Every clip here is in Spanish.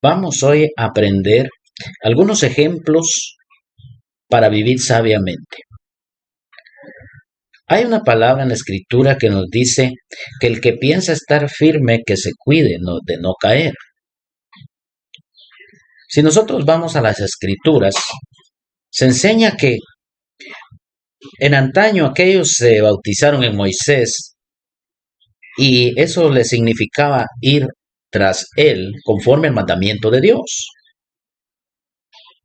Vamos hoy a aprender algunos ejemplos para vivir sabiamente. Hay una palabra en la Escritura que nos dice que el que piensa estar firme, que se cuide de no caer. Si nosotros vamos a las Escrituras, se enseña que en antaño aquellos se bautizaron en Moisés y eso le significaba ir tras él conforme al mandamiento de Dios.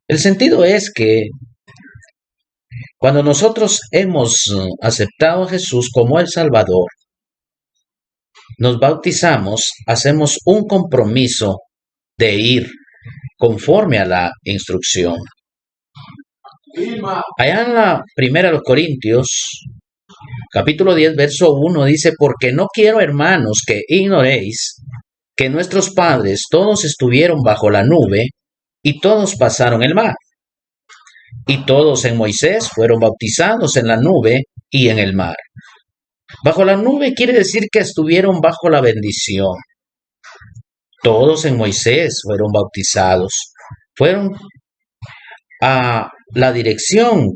El sentido es que cuando nosotros hemos aceptado a Jesús como el Salvador, nos bautizamos, hacemos un compromiso de ir conforme a la instrucción. Allá en la primera de los Corintios, capítulo 10, verso 1, dice: porque no quiero, hermanos, que ignoréis que nuestros padres todos estuvieron bajo la nube y todos pasaron el mar. Y todos en Moisés fueron bautizados en la nube y en el mar. Bajo la nube quiere decir que estuvieron bajo la bendición. Todos en Moisés fueron bautizados. Fueron a la dirección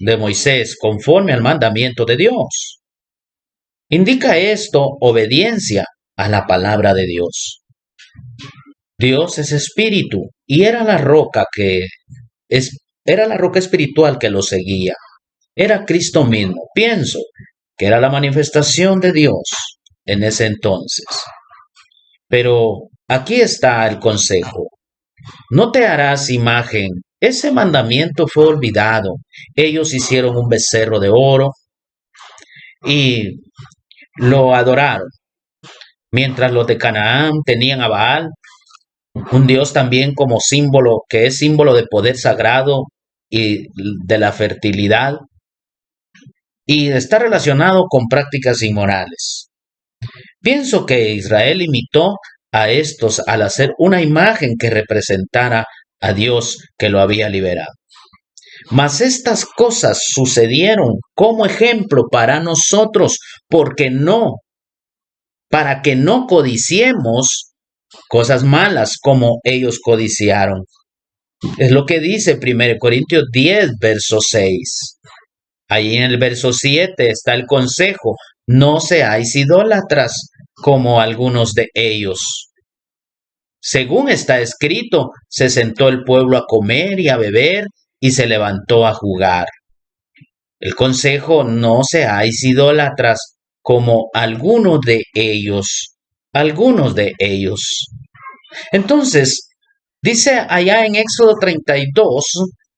de Moisés conforme al mandamiento de Dios. Indica esto obediencia a la palabra de Dios. Dios es espíritu y era la roca espiritual que lo seguía. Era Cristo mismo. Pienso que era la manifestación de Dios en ese entonces. Pero aquí está el consejo. No te harás imagen. Ese mandamiento fue olvidado. Ellos hicieron un becerro de oro y lo adoraron. Mientras los de Canaán tenían a Baal, un dios también como símbolo, que es símbolo de poder sagrado y de la fertilidad, y está relacionado con prácticas inmorales. Pienso que Israel imitó a estos al hacer una imagen que representara a Dios que lo había liberado. Mas estas cosas sucedieron como ejemplo para nosotros, para que no codiciemos cosas malas como ellos codiciaron. Es lo que dice 1 Corintios 10, verso 6. Ahí en el verso 7 está el consejo: no seáis idólatras como algunos de ellos. Según está escrito, se sentó el pueblo a comer y a beber y se levantó a jugar. El consejo: no seáis idólatras como algunos de ellos. Algunos de ellos. Entonces, dice allá en Éxodo 32,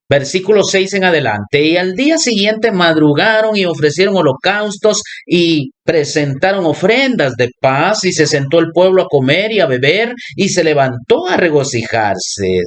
versículo 6 en adelante: y al día siguiente madrugaron y ofrecieron holocaustos y presentaron ofrendas de paz, y se sentó el pueblo a comer y a beber y se levantó a regocijarse.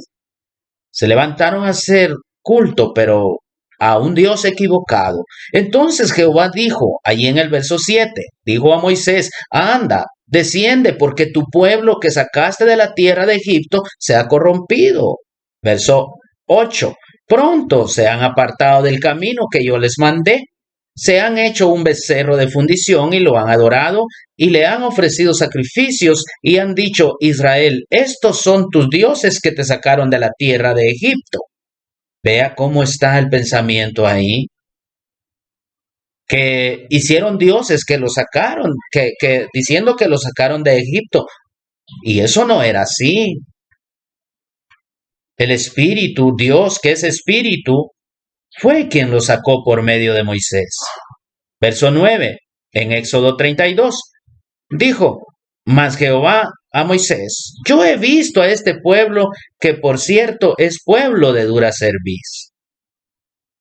Se levantaron a hacer culto, pero a un Dios equivocado. Entonces Jehová dijo, allí en el verso 7, dijo a Moisés: anda, desciende, porque tu pueblo que sacaste de la tierra de Egipto se ha corrompido. Verso 8, pronto se han apartado del camino que yo les mandé. Se han hecho un becerro de fundición y lo han adorado y le han ofrecido sacrificios y han dicho: Israel, estos son tus dioses que te sacaron de la tierra de Egipto. Vea cómo está el pensamiento ahí. Que hicieron dioses que los sacaron, diciendo que los sacaron de Egipto. Y eso no era así. El Espíritu, Dios que es Espíritu, fue quien los sacó por medio de Moisés. Verso 9, en Éxodo 32, dijo: mas Jehová a Moisés: yo he visto a este pueblo, que por cierto es pueblo de dura cerviz.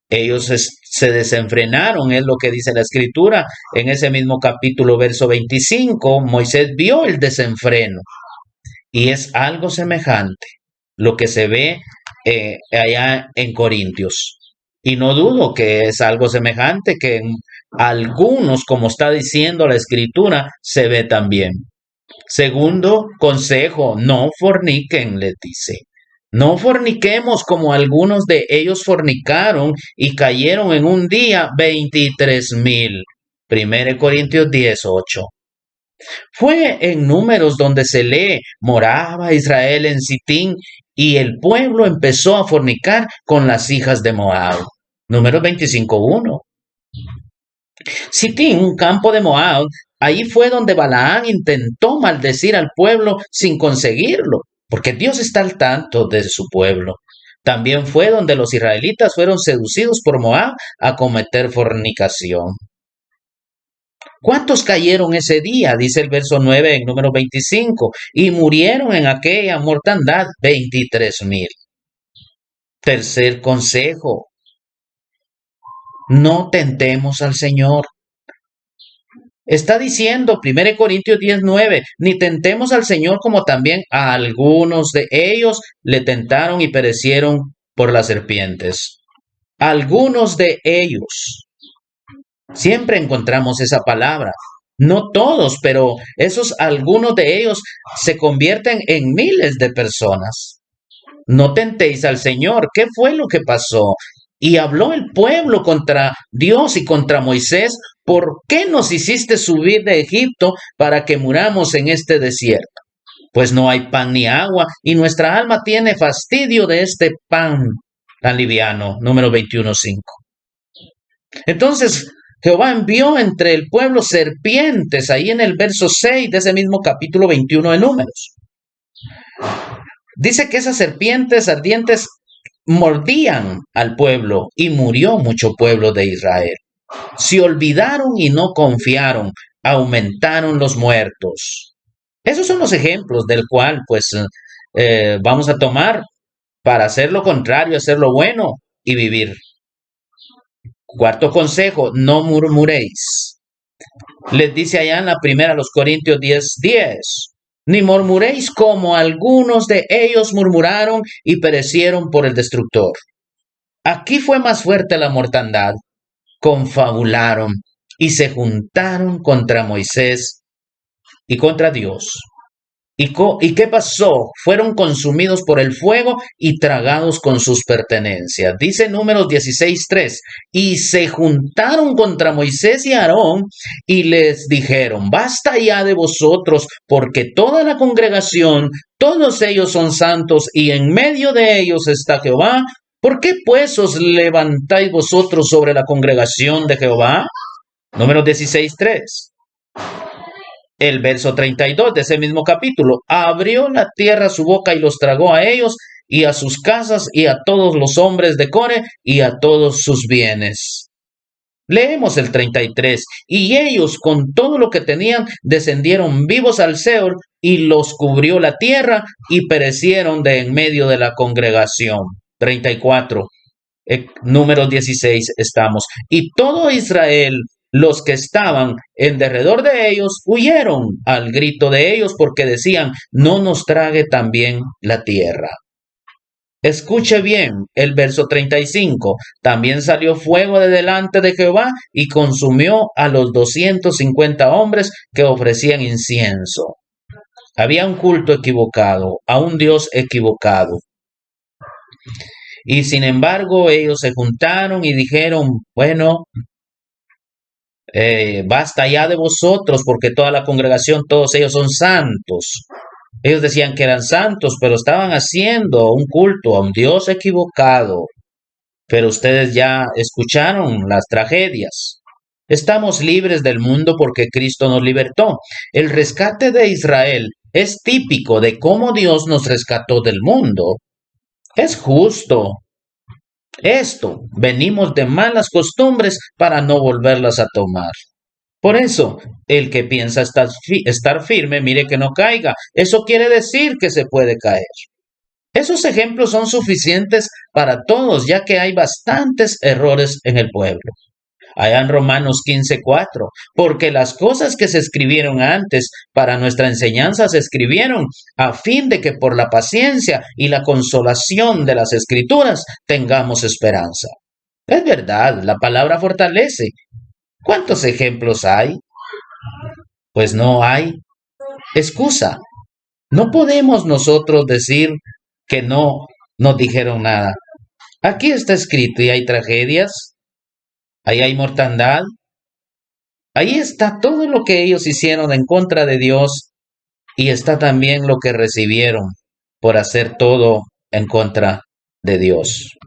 Ellos se desenfrenaron, es lo que dice la Escritura. En ese mismo capítulo, verso 25, Moisés vio el desenfreno. Y es algo semejante lo que se ve allá en Corintios. Y no dudo que es algo semejante que en algunos, como está diciendo la Escritura, se ve también. Segundo consejo: no forniquen, les dice. No forniquemos como algunos de ellos fornicaron y cayeron en un día 23,000. 1 Corintios 10:8. Fue en Números donde se lee, moraba Israel en Sitín y el pueblo empezó a fornicar con las hijas de Moab. Números 25:1. Sitín, un campo de Moab, ahí fue donde Balaán intentó maldecir al pueblo sin conseguirlo, porque Dios está al tanto de su pueblo. También fue donde los israelitas fueron seducidos por Moab a cometer fornicación. ¿Cuántos cayeron ese día? Dice el verso 9 en Número 25. Y murieron en aquella mortandad 23,000. Tercer consejo. No tentemos al Señor. Está diciendo 1 Corintios 10:9, ni tentemos al Señor como también a algunos de ellos le tentaron y perecieron por las serpientes. Algunos de ellos. Siempre encontramos esa palabra. No todos, pero esos algunos de ellos se convierten en miles de personas. No tentéis al Señor. ¿Qué fue lo que pasó? Y habló el pueblo contra Dios y contra Moisés. ¿Por qué nos hiciste subir de Egipto para que muramos en este desierto? Pues no hay pan ni agua y nuestra alma tiene fastidio de este pan tan liviano. Número 21:5. Entonces, Jehová envió entre el pueblo serpientes, ahí en el verso 6 de ese mismo capítulo 21 de Números. Dice que esas serpientes ardientes mordían al pueblo y murió mucho pueblo de Israel. Se olvidaron y no confiaron, aumentaron los muertos. Esos son los ejemplos del cual vamos a tomar para hacer lo contrario, hacer lo bueno y vivir. Cuarto consejo, no murmuréis. Les dice allá en la primera a los Corintios 10:10. Ni murmuréis como algunos de ellos murmuraron y perecieron por el destructor. Aquí fue más fuerte la mortandad. Confabularon y se juntaron contra Moisés y contra Dios. ¿Y qué pasó? Fueron consumidos por el fuego y tragados con sus pertenencias. Dice Números 16:3. Y se juntaron contra Moisés y Aarón y les dijeron, basta ya de vosotros, porque toda la congregación, todos ellos son santos y en medio de ellos está Jehová. ¿Por qué pues os levantáis vosotros sobre la congregación de Jehová? Números 16:3. El verso 32 de ese mismo capítulo. Abrió la tierra su boca y los tragó a ellos y a sus casas y a todos los hombres de Core y a todos sus bienes. Leemos el 33. Y ellos con todo lo que tenían descendieron vivos al Seol y los cubrió la tierra y perecieron de en medio de la congregación. 34. Números 16 estamos. Y todo Israel, los que estaban en derredor de ellos, huyeron al grito de ellos porque decían, no nos trague también la tierra. Escuche bien el verso 35. También salió fuego de delante de Jehová y consumió a los 250 hombres que ofrecían incienso. Había un culto equivocado, a un Dios equivocado. Y sin embargo ellos se juntaron y dijeron, bueno, basta ya de vosotros, porque toda la congregación, todos ellos son santos. Ellos decían que eran santos, pero estaban haciendo un culto a un Dios equivocado. Pero ustedes ya escucharon las tragedias. Estamos libres del mundo porque Cristo nos libertó. El rescate de Israel es típico de cómo Dios nos rescató del mundo. Es justo. Venimos de malas costumbres para no volverlas a tomar. Por eso, el que piensa estar firme, mire que no caiga. Eso quiere decir que se puede caer. Esos ejemplos son suficientes para todos, ya que hay bastantes errores en el pueblo. Allá en Romanos 15:4, porque las cosas que se escribieron antes para nuestra enseñanza se escribieron a fin de que por la paciencia y la consolación de las escrituras tengamos esperanza. Es verdad, la palabra fortalece. ¿Cuántos ejemplos hay? Pues no hay excusa. No podemos nosotros decir que no nos dijeron nada. Aquí está escrito y hay tragedias, ahí hay mortandad, Ahí está todo lo que ellos hicieron en contra de Dios y está también lo que recibieron por hacer todo en contra de Dios.